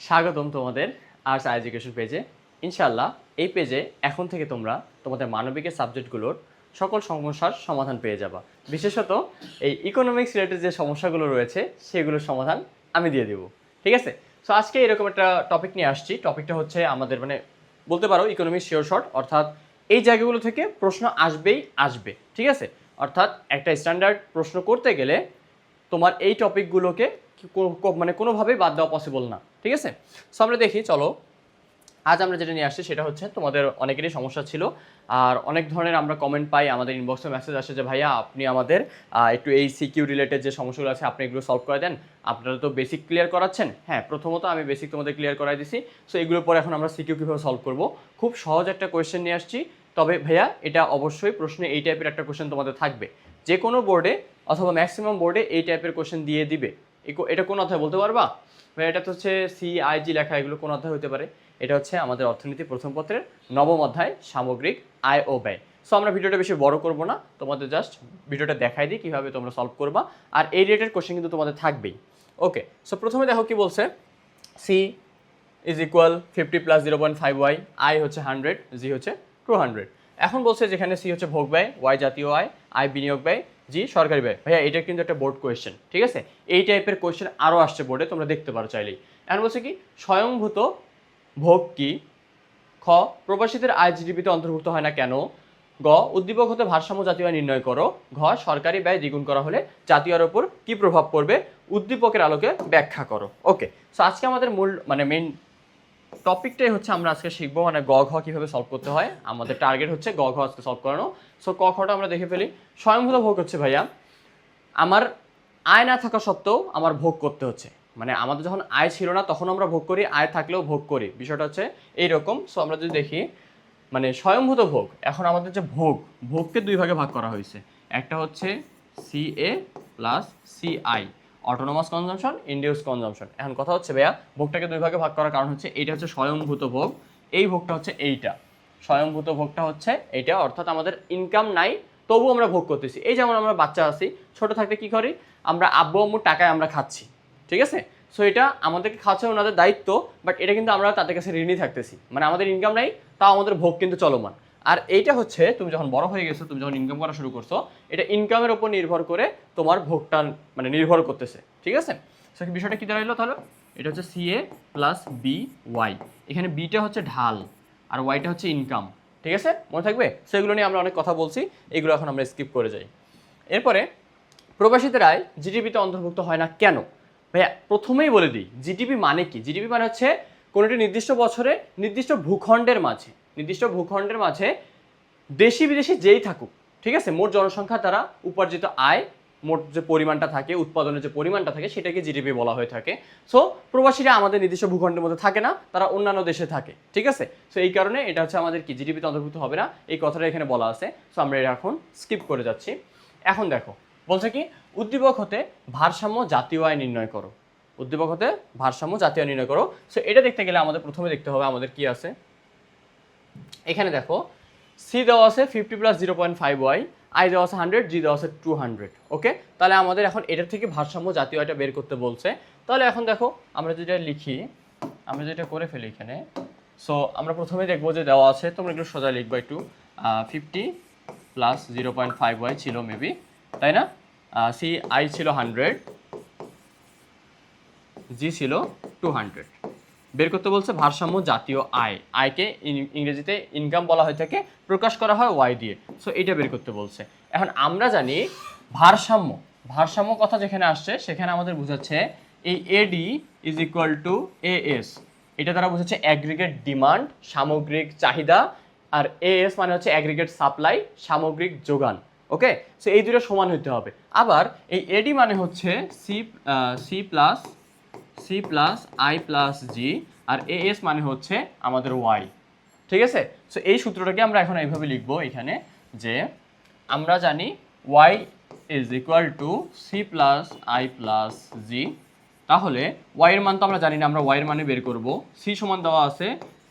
স্বাগতম তোমাদের arts education পেজে। ইনশাআল্লাহ এই পেজে এখন থেকে তোমরা তোমাদের মানবিকের সাবজেক্টগুলোর সকল সমস্যার সমাধান পেয়ে যাবা। বিশেষত এই ইকোনমিক্স রিলেটেড যে সমস্যাগুলো রয়েছে সেগুলোর সমাধান আমি দিয়ে দেবো। ঠিক আছে? সো আজকে এরকম একটা টপিক নিয়ে আসছি। টপিকটা হচ্ছে আমাদের বলতে পারো ইকোনমিক্স শিওর শর্ট, অর্থাৎ এই জায়গাগুলো থেকে প্রশ্ন আসবেই আসবে। ঠিক আছে? অর্থাৎ একটা স্ট্যান্ডার্ড প্রশ্ন করতে গেলে তোমার এই টপিকগুলোকে কোনোভাবেই বাদ দেওয়া পসিবল না। ঠিক আছে? সো আমরা দেখি, চলো আজ আমরা যেটা নিয়ে আসছি সেটা হচ্ছে তোমাদের অনেকেরই সমস্যা ছিল, আর অনেক ধরনের আমরা কমেন্ট পাই, আমাদের ইনবক্সে মেসেজ আসে যে ভাইয়া আপনি আমাদের একটু এই সিকিউ রিলেটেড যে সমস্যাগুলো আছে আপনি এগুলো সলভ করে দেন, আপনারা তো বেসিক ক্লিয়ার করাচ্ছেন। হ্যাঁ, প্রথমত আমি বেসিক তোমাদের ক্লিয়ার করাই দিছি। সো এগুলোর পরে এখন আমরা সিকিউ কীভাবে সলভ করব, খুব সহজ একটা কোয়েশ্চেন নিয়ে আসছি। তবে ভাইয়া এটা অবশ্যই প্রশ্নে এই টাইপের একটা কোয়েশ্চেন তোমাদের থাকবে, যে কোনো বোর্ডে অথবা ম্যাক্সিমাম বোর্ডে এই টাইপের কোয়েশ্চেন দিয়ে দিবে। এটা কোন অধ্যায় বলতে পারবা ভাইয়া? এটা তো হচ্ছে CIG লেখা, এগুলো কোন অধ্যায় হতে পারে? এটা হচ্ছে আমাদের অর্থনীতি প্রথম পত্রের 9ম অধ্যায়, সামগ্রিক আয় ও ব্যয়। সো আমরা ভিডিওটা বেশি বড় করব না, তোমাদের জাস্ট ভিডিওটা দেখাই দিই কীভাবে তোমরা সলভ করবা, আর এই রিলেটেড কোশ্চেন কিন্তু তোমাদের থাকবেই। ওকে, সো প্রথমে দেখো কি বলছে। C is equal 50 + 0.5y, I হচ্ছে 100, G হচ্ছে 200। এখন বলছে যেখানে C হচ্ছে ভোগ ব্যয়, Y জাতীয় আয়, I বিনিয়োগ ব্যয়, G সরকারি ব্যয়। ভাইয়া এটা কিন্তু একটা বোর্ড কোয়েশ্চেন। ঠিক আছে? এই টাইপের কোয়েশ্চেন আরও আসছে বোর্ডে, তোমরা দেখতে পারো চাইলেই। এখন বলছে কি, স্বয়ংভূত ভোগ কি? খ, প্রবাসীদের আয় জিডিপিতে অন্তর্ভুক্ত হয় না কেন? গ, উদ্দীপক হতে ভারসাম্য জাতীয় আয় নির্ণয় করো। ঘ, সরকারি ব্যয় দ্বিগুণ করা হলে জাতীয় আয়ের উপর কি প্রভাব পড়বে? উদ্দীপকের আলোকে ব্যাখ্যা করো। ওকে, সো আজকে আমাদের মূল মেইন টপিকটাই হচ্ছে আমরা আজকে শিখবো গ ঘ কীভাবে সলভ করতে হয়। আমাদের টার্গেট হচ্ছে গ ঘ আজকে সলভ করানো। সো ক খটা আমরা দেখে ফেলি। স্বয়ংভূত ভোগ হচ্ছে ভাইয়া আমার আয় না থাকা সত্ত্বেও আমার ভোগ করতে হচ্ছে, আমাদের যখন আয় ছিল না তখন আমরা ভোগ করি, আয় থাকলেও ভোগ করি, বিষয়টা হচ্ছে এইরকম। সো আমরা যদি দেখি স্বয়ংভূত ভোগ, এখন আমাদের যে ভোগকে দুই ভাগে ভাগ করা হয়েছে। একটা হচ্ছে CA + CI, autonomous consumption, induce consumption. এখন কথা হচ্ছে ভাইয়া ভোগটাকে দুই ভাগে ভাগ করার কারণ হচ্ছে এইটা হচ্ছে স্বয়ংভূত ভোগ, এই ভোগটা হচ্ছে এইটা। স্বয়ংভূত ভোগটা হচ্ছে এইটা, অর্থাৎ আমাদের ইনকাম নাই তবু আমরা ভোগ করতেছি। এই যেমন আমরা বাচ্চা আছি, ছোট থাকতে কি করি, আমরা আব্বু আম্মুর টাকায় আমরা খাচ্ছি। ঠিক আছে? সো এটা আমাদেরকে খাওয়াচ্ছে ওনাদের দায়িত্ব, বাট এটা কিন্তু আমরা তাদের কাছে ঋণী থাকতেছি। আমাদের ইনকাম নাই, তাও আমাদের ভোগ কিন্তু চলমান। আর এইটা হচ্ছে তুমি যখন বড় হয়ে গেছো, তুমি যখন ইনকাম করা শুরু করছো, এটা ইনকামের উপর নির্ভর করে তোমার ভোগটা নির্ভর করতেছে। ঠিক আছে? সো বিষয়টা কি দাঁড়াইলো তাহলে? এটা হচ্ছে CA + BY, এখানে বিটা হচ্ছে ঢাল আর ওয়াইটা হচ্ছে ইনকাম। ঠিক আছে? মনে থাকবে? সেগুলো নিয়ে আমরা অনেক কথা বলছি, এগুলো এখন আমরা স্কিপ করে যাই। এরপরে প্রবাসীদের আয় জিডিপিতে অন্তর্ভুক্ত হয় না কেন? ভাইয়া প্রথমেই বলে দিই, জিডিপি মানে কি? জিডিপি মানে হচ্ছে কোনো একটি নির্দিষ্ট বছরে নির্দিষ্ট ভূখণ্ডের মাঝে দেশি বিদেশি যেই থাকুক, ঠিক আছে, মোট জনসংখ্যা দ্বারা উপার্জিত আয়, মোট যে পরিমাণটা থাকে, উৎপাদনের যে পরিমাণটা থাকে, সেটাকে জিডিপি বলা হয়ে থাকে। সো প্রবাসীরা আমাদের নির্দিষ্ট ভূখণ্ডের মধ্যে থাকে না, তারা অন্যান্য দেশে থাকে। ঠিক আছে? সো এই কারণে এটা হচ্ছে আমাদের কি জিডিপিতে অন্তর্ভুক্ত হবে না, এই কথাটা এখানে বলা আছে। সো আমরা এটা এখন স্কিপ করে যাচ্ছি। এখন দেখো বলছে কি, উদ্দীপক হতে ভারসাম্য জাতীয় আয় নির্ণয় করো। উদ্দীপক হতে ভারসাম্য জাতীয় আয় নির্ণয় করো। সো এটা দেখতে গেলে আমাদের প্রথমে দেখতে হবে আমাদের কি আছে। এখানে দেখো C দেওয়া আছে 50 + 0.5y, I দেওয়া আছে 100, G দেওয়া আছে 200। ওকে, তাহলে আমাদের এখন এটার থেকে ভারসাম্য জাতীয় আয়টা বের করতে বলছে। তাহলে এখন দেখো আমরা যেটা লিখি, আমরা যেটা করে ফেলি এখানে। সো আমরা প্রথমে দেখবো যে দেওয়া আছে, তোমরা একটু সোজা লিখবা একটু। 50 + 0.5y ছিল মেবি, তাই না? CI ছিল 100, G ছিল 200। বের করতে বলছে ভারসাম্য জাতীয় আয়, আয়কে ইংরেজিতে ইনকাম বলা হয়ে থাকে, প্রকাশ করা হয় ওয়াই দিয়ে। সো এটা বের করতে বলছে। এখন আমরা জানি ভারসাম্য কথা যেখানে আসছে সেখানে আমাদের বোঝাচ্ছে এই AD = AS, এটা দ্বারা বোঝাচ্ছে অ্যাগ্রিগেট ডিমান্ড, সামগ্রিক চাহিদা, আর AS মানে হচ্ছে অ্যাগ্রিগেট সাপ্লাই, সামগ্রিক যোগান। ওকে, সো এই দুটো সমান হতে হবে। আবার এই AD মানে হচ্ছে C + I + G, R AS মানে হচ্ছে আমাদের Y। ঠিক আছে? সো এই সূত্রটাকে আমরা এখন এইভাবে লিখবো এখানে, যে আমরা জানি Y = C + I + G। তাহলে Y এর মান তো আমরা জানি না, আমরা Y এর মানে বের করব। C সমান দেওয়া আছে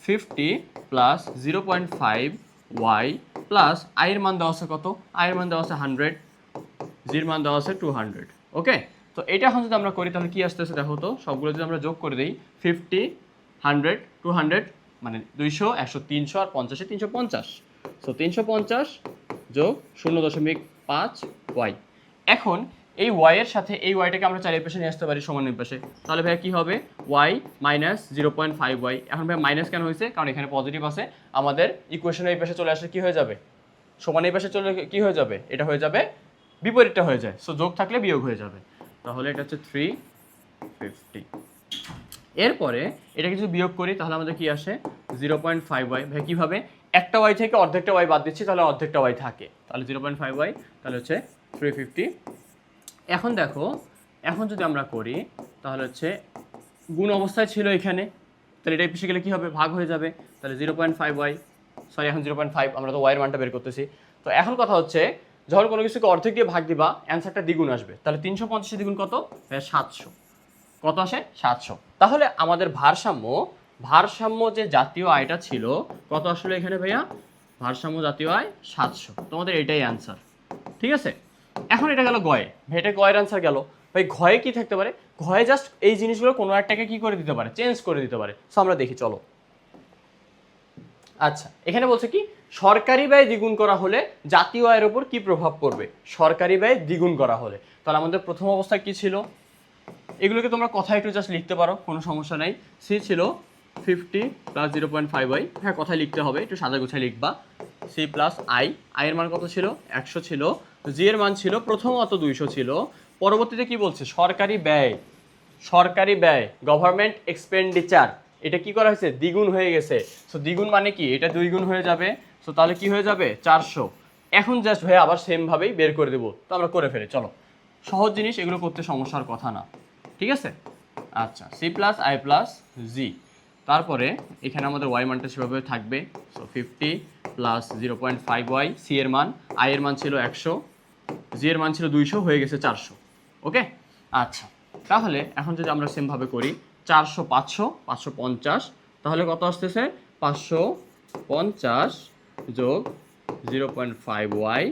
50 + 0.5y + I এর মান দেওয়া আছে কত? I এর মান দেওয়া আছে 100, G এর মান দেওয়া আছে 200। ওকে, তো এটা এখন যদি আমরা করি তাহলে কি আসতেছে দেখো তো, সবগুলো যদি আমরা যোগ করে দিই 50, 100, 200 মানে 200, 100, 300 আর 50 350। সো 350 যোগ 0.5 ওয়াই। এখন এই ওয়াই এর সাথে এই ওয়াইটাকে আমরা চার পাশে নিয়ে আসতে পারি সমান পাশে, তাহলে ভাই কি হবে ওয়াই মাইনাস 0.5 ওয়াই। এখন ভাই মাইনাস কেন হয়েছে, কারণ এখানে পজিটিভ আছে, আমাদের ইকুয়েশনের এই পাশে চলে আসলে কি হয়ে যাবে, সমান এই পাশে চলে কি হয়ে যাবে, এটা হয়ে যাবে বিপরীতটা হয়ে যায়। সো যোগ থাকলে বিয়োগ হয়ে যাবে, তাহলে এটা হচ্ছে 350। এরপরে এটাকে যদি বিয়োগ করি তাহলে আমাদের কি আসে 0.5 ওয়াই। ভাই কীভাবে, একটা ওয়াই থেকে অর্ধেকটা ওয়াই বাদ দিচ্ছি তাহলে অর্ধেকটা ওয়াই থাকে, তাহলে 0.5 ওয়াই তাহলে হচ্ছে 350। এখন দেখো, এখন যদি আমরা করি তাহলে হচ্ছে গুণ অবস্থায় ছিল এখানে, তাহলে এটা পিছিয়ে গেলে কী হবে, ভাগ হয়ে যাবে, তাহলে 0.5 ওয়াই, সরি এখন 0.5, আমরা তো ওয়াইয়ের মানটা বের করতেছি। তো এখন কথা হচ্ছে যখন কোনো কিছুকে অর্ধেক দিয়ে ভাগ দিবা অ্যান্সারটা দ্বিগুণ আসবে, তাহলে 350 দ্বিগুণ কত, 700। কত আসে, 700। তাহলে আমাদের ভারসাম্য যে জাতীয় আয়টা ছিল কত আসলে এখানে ভাইয়া, ভারসাম্য জাতীয় আয় 700। তোমাদের এটাই অ্যান্সার, ঠিক আছে। এখন এটা গেল গয়ে, ভাই এটা গয়ের অ্যান্সার গেল। ভাই ঘয়ে কি থাকতে পারে, ঘয়ে জাস্ট এই জিনিসগুলো কোনো একটাকে কি করে দিতে পারে, চেঞ্জ করে দিতে পারে। সো আমরা দেখি চলো। আচ্ছা এখানে বলছে কি, সরকারি ব্যয় দ্বিগুণ করা হলে জাতীয় আয়ের ওপর কি প্রভাব পড়বে, সরকারি ব্যয় দ্বিগুণ করা হলে। তাহলে আমাদের প্রথম অবস্থা কি ছিল, এগুলোকে তোমরা কথায় একটু জাস্ট লিখতে পারো, কোনো সমস্যা নাই। সি ছিল 50 প্লাস 0.5 ওয়াই, হ্যাঁ কথায় লিখতে হবে, একটু সাদা গোছায় লিখবা। সি প্লাস আই, আয়ের মান কত ছিল, 100 ছিল। জি এর মান ছিল প্রথমত 200 ছিল, পরবর্তীতে কি বলছে, সরকারি ব্যয় গভর্নমেন্ট এক্সপেন্ডিচার, এটা কি করা হয়েছে, দ্বিগুণ হয়ে গেছে। সো দ্বিগুণ মানে কি, এটা দুইগুণ হয়ে যাবে। সো তাহলে কি হয়ে যাবে 400। এখন জাস্ট ভাই আবার সেমভাবেই বের করে দেবো, তো আমরা করে ফেলি চলো, সহজ জিনিস, এগুলো করতে সমস্যার কথা না, ঠিক আছে। আচ্ছা সি প্লাস আই প্লাস জি, তারপরে এখানে আমাদের ওয়াই মানটা সেভাবে থাকবে। সো 50 প্লাস 0.5 ওয়াই, সি এর মান, আই এর মান ছিল 100, জি এর মান ছিল 200, হয়ে গেছে 400। ওকে আচ্ছা, তাহলে এখন যদি আমরা সেমভাবে করি 400 500 550, তাহলে কত আসতেছে 550 যোগ 0.5 ওয়াই।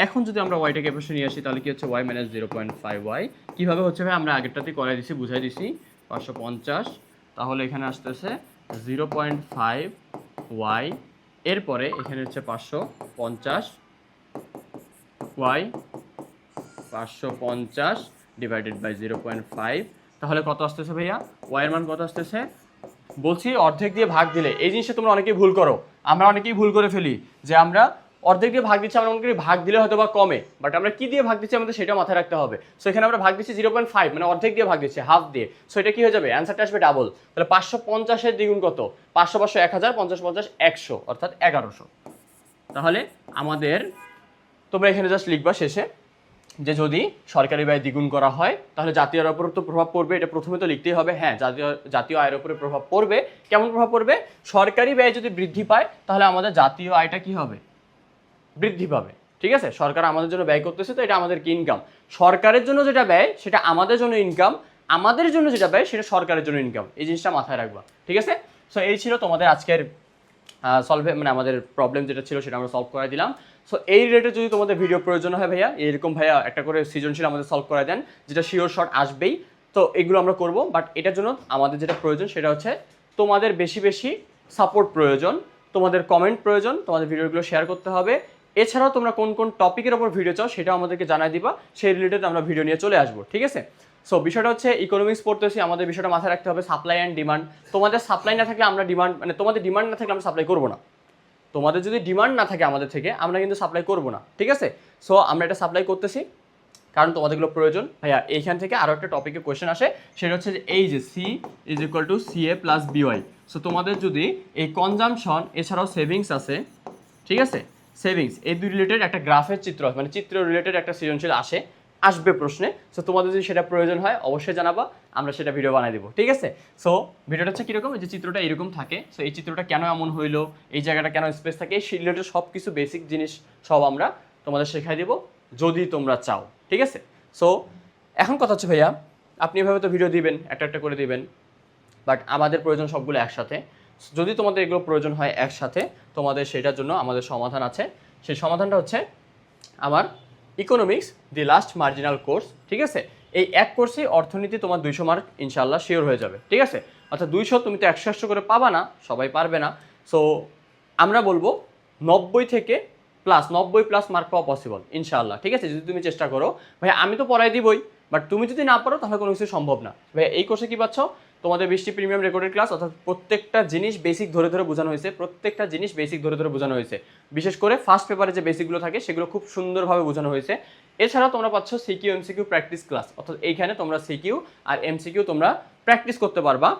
এখন যদি আমরা ওয়াইটাকে পাশে নিয়ে আসি তাহলে কি হচ্ছে ওয়াই মাইনাস 0.5 ওয়াই। কীভাবে হচ্ছে ভাই, আমরা আগেরটাতেই করাই দিছি, বুঝাই দিছি 550, তাহলে এখানে আসতেছে 0.5 ওয়াই। এরপরে এখানে হচ্ছে 550 ওয়াই, 550 ডিভাইডেড বাই 0.5, তাহলে কত আসতেছে ভাইয়া, ওয়াইয়ের মান কত আসতেছে, বলছি অর্ধেক দিয়ে ভাগ দিলে, এই জিনিসটা তোমরা অনেকেই ভুল করো, আমরা অনেকেই ভুল করে ফেলি যে আমরা অর্ধেক দিয়ে ভাগ দিচ্ছি, আমরা মনে করি ভাগ দিলে হয়তো বা কমে, বাট আমরা কি দিয়ে ভাগ দিচ্ছি আমাদের সেটা মাথায় রাখতে হবে। সো এখানে আমরা ভাগ দিচ্ছি 0.5 মানে অর্ধেক দিয়ে ভাগ দিচ্ছি, হাফ দিয়ে। সো এটা কি হয়ে যাবে, অ্যান্সারটা আসবে ডাবল। তাহলে 550-এর দ্বিগুণ কত, 500 500 1000, 50 50 100, অর্থাৎ 1100। তাহলে আমাদের, তোমরা এখানে জাস্ট লিখবা শেষে যে যদি সরকারি ব্যয় দ্বিগুণ করা হয় তাহলে জাতীয় আয়ের উপর তো প্রভাব পড়বে, এটা প্রথমে তো লিখতেই হবে। হ্যাঁ জাতীয় আয়ের উপরে প্রভাব পড়বে, কেমন প্রভাব পড়বে, সরকারি ব্যয় যদি বৃদ্ধি পায় তাহলে আমাদের জাতীয় আয়টা কি হবে, বৃদ্ধি পাবে, ঠিক আছে। সরকার আমাদের জন্য ব্যয় করতেছে, তো এটা আমাদের কি ইনকাম, সরকারের জন্য যেটা ব্যয় সেটা আমাদের জন্য ইনকাম, আমাদের জন্য যেটা ব্যয় সেটা সরকারের জন্য ইনকাম, এই জিনিসটা মাথায় রাখবা, ঠিক আছে। সো এই ছিল তোমাদের আজকের সলভে, মানে আমাদের প্রবলেম যেটা ছিল সেটা আমরা সলভ করে দিলাম। সো এই রিলেটেড যদি তোমাদের ভিডিও প্রয়োজন হয় ভাইয়া, এরকম ভাইয়া একটা করে সৃজনশীল আমাদের সলভ করে দেন, যেটা শিওর শর্ট আসবেই, তো এগুলো আমরা করব। বাট এটার জন্য আমাদের যেটা প্রয়োজন সেটা হচ্ছে তোমাদের বেশি বেশি সাপোর্ট প্রয়োজন, তোমাদের কমেন্ট প্রয়োজন, তোমাদের ভিডিওগুলো শেয়ার করতে হবে। এছাড়াও তোমরা কোন কোন টপিকের ওপর ভিডিও চাও সেটাও আমাদেরকে জানাই দিবা, সেই রিলেটেড আমরা ভিডিও নিয়ে চলে আসবো, ঠিক আছে। সো বিষয়টা হচ্ছে ইকোনমিক্স পড়তেছি, আমাদের বিষয়টা মাথায় রাখতে হবে সাপ্লাই অ্যান্ড ডিমান্ড। তোমাদের সাপ্লাই না থাকলে আমরা ডিমান্ড, মানে তোমাদের ডিমান্ড না থাকলে আমরা সাপ্লাই করবো না, তোমাদের যদি ডিমান্ড না থাকে আমাদের থেকে আমরা কিন্তু সাপ্লাই করবো না, ঠিক আছে। সো আমরা এটা সাপ্লাই করতেছি কারণ তোমাদেরগুলো প্রয়োজন। ভাইয়া এইখান থেকে আরও একটা টপিকে কোয়েশ্চেন আসে, সেটা হচ্ছে যে এই যে C is equal to C A plus B Y. So তোমাদের যদি এই কনজামশন এছাড়াও সেভিংস আছে, ঠিক আছে, সেভিংস এই দুই রিলেটেড একটা গ্রাফের চিত্র, মানে চিত্র রিলেটেড একটা সৃজনশীল আসবে প্রশ্নে। সো তোমাদের যদি সেটা প্রয়োজন হয় অবশ্যই জানাবা, আমরা সেটা ভিডিও বানাই দেবো, ঠিক আছে। সো ভিডিওটা হচ্ছে কীরকম, এই যে চিত্রটা এরকম থাকে, সো এই চিত্রটা কেন এমন হইলো, এই জায়গাটা কেন স্পেস থাকে, এই রিলেটেড সব কিছু বেসিক জিনিস সব আমরা তোমাদের শেখাই দেবো যদি তোমরা চাও, ঠিক আছে। সো এখন কথা হচ্ছে ভাইয়া, আপনি এভাবে তো ভিডিও দিবেন, একটা একটা করে দিবেন, বাট আমাদের প্রয়োজন সবগুলো একসাথে। যদি তোমাদের এগুলো প্রয়োজন হয় একসাথে, তোমাদের সেটার জন্য আমাদের সমাধান আছে। সেই সমাধানটা হচ্ছে আমার economics the last marginal course, ঠিক আছে। এই এক কোর্সেই অর্থনীতি তোমার 200 মার্ক ইনশাআল্লাহ শিওর হয়ে যাবে, ঠিক আছে? অর্থাৎ 200 তুমি তো 100 করে পাবা না, সবাই পারবে না। সো আমরা বলবো 90 প্লাস মার্ক পাওয়া পসিবল ইনশাআল্লাহ, ঠিক আছে? যদি তুমি চেষ্টা করো। ভাই আমি তো পড়াই দিবই, বাট তুমি যদি না পারো তাহলে কোনো কিছু সম্ভব না। ভাই এই কোর্সে কি পাচ্ছ? তোমাদের 20টি প্রিমিয়াম রেকর্ডেড ক্লাস, অর্থাৎ প্রত্যেকটা জিনিস বেসিক ধরে ধরে বোঝানো হয়েছে, প্রত্যেকটা জিনিস বেসিক ধরে ধরে বোঝানো হয়েছে। বিশেষ করে ফার্স্ট পেপারে যে বেসিকগুলো থাকে সেগুলো খুব সুন্দরভাবে বোঝানো হয়েছে। এছাড়াও তোমরা পাচ্ছ সিকিউ এমসিকিউ প্র্যাকটিস ক্লাস, অর্থাৎ এইখানে তোমরা সিকিউ আর এমসিকিউ তোমরা প্র্যাকটিস করতে পারবা।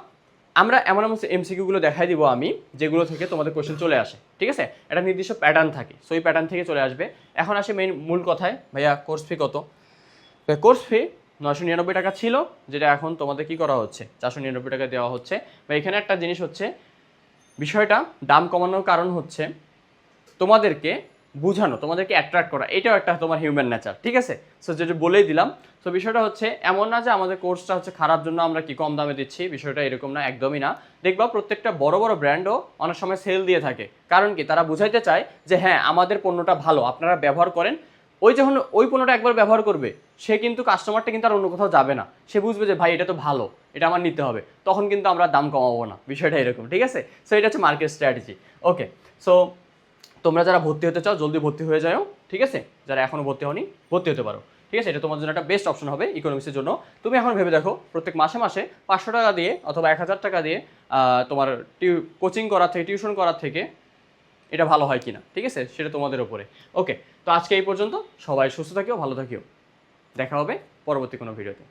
আমরা এমন এমন এমসিকিউগুলো দেখাই দিব আমি, যেগুলো থেকে তোমাদের কোশ্চেন চলে আসে, ঠিক আছে? একটা নির্দিষ্ট প্যাটার্ন থাকে, সো এই প্যাটার্ন থেকে চলে আসবে। এখন আসে মূল কথায়, ভাইয়া কোর্স ফি কত? কোর্স ফি 999 টাকা ছিল, যেটা এখন তোমাদের কি করা হচ্ছে 499 টাকা দেওয়া হচ্ছে। বা এখানে একটা জিনিস হচ্ছে, বিষয়টা দাম কমানোর কারণ হচ্ছে তোমাদেরকে বুঝানো, তোমাদেরকে অ্যাট্রাক্ট করা, এটাও একটা তোমার হিউম্যান নেচার, ঠিক আছে? সো যেটা বলেই দিলাম। সো বিষয়টা হচ্ছে এমন না যে আমাদের কোর্সটা হচ্ছে খারাপ জন্য আমরা কি কম দামে দিচ্ছি, বিষয়টা এরকম না, একদমই না। দেখবা প্রত্যেকটা বড় বড় ব্র্যান্ডও অনেক সময় সেল দিয়ে থাকে, কারণ কি তারা বুঝাইতে চায় যে হ্যাঁ আমাদের পণ্যটা ভালো, আপনারা ব্যবহার করেন। ওই যখন ওই পণ্যটা একবার ব্যবহার করবে, সে কিন্তু কাস্টমারটা কিন্তু আর অন্য কোথাও যাবে না, সে বুঝবে যে ভাই এটা তো ভালো, এটা আমার নিতে হবে, তখন কিন্তু আমরা দাম কমাবো না, বিষয়টা এরকম, ঠিক আছে? সো এটা হচ্ছে মার্কেট স্ট্র্যাটেজি। ওকে, সো তোমরা যারা ভর্তি হতে চাও জলদি ভর্তি হয়ে যাও, ঠিক আছে? যারা এখনও ভর্তি হওনি ভর্তি হতে পারো, ঠিক আছে? এটা তোমার জন্য একটা বেস্ট অপশন হবে ইকোনমিক্সের জন্য। তুমি এখন ভেবে দেখো, প্রত্যেক মাসে মাসে 500 টাকা দিয়ে অথবা 1000 টাকা দিয়ে তোমার কোচিং করার থেকে, টিউশন করার থেকে এটা ভালো হয় কিনা, ঠিক আছে? সেটা তোমাদের উপরে। ওকে, তো আজকে এই পর্যন্ত। সবাই সুস্থ থাকিও, ভালো থাকিও, দেখা হবে পরবর্তী কোনো ভিডিওতে।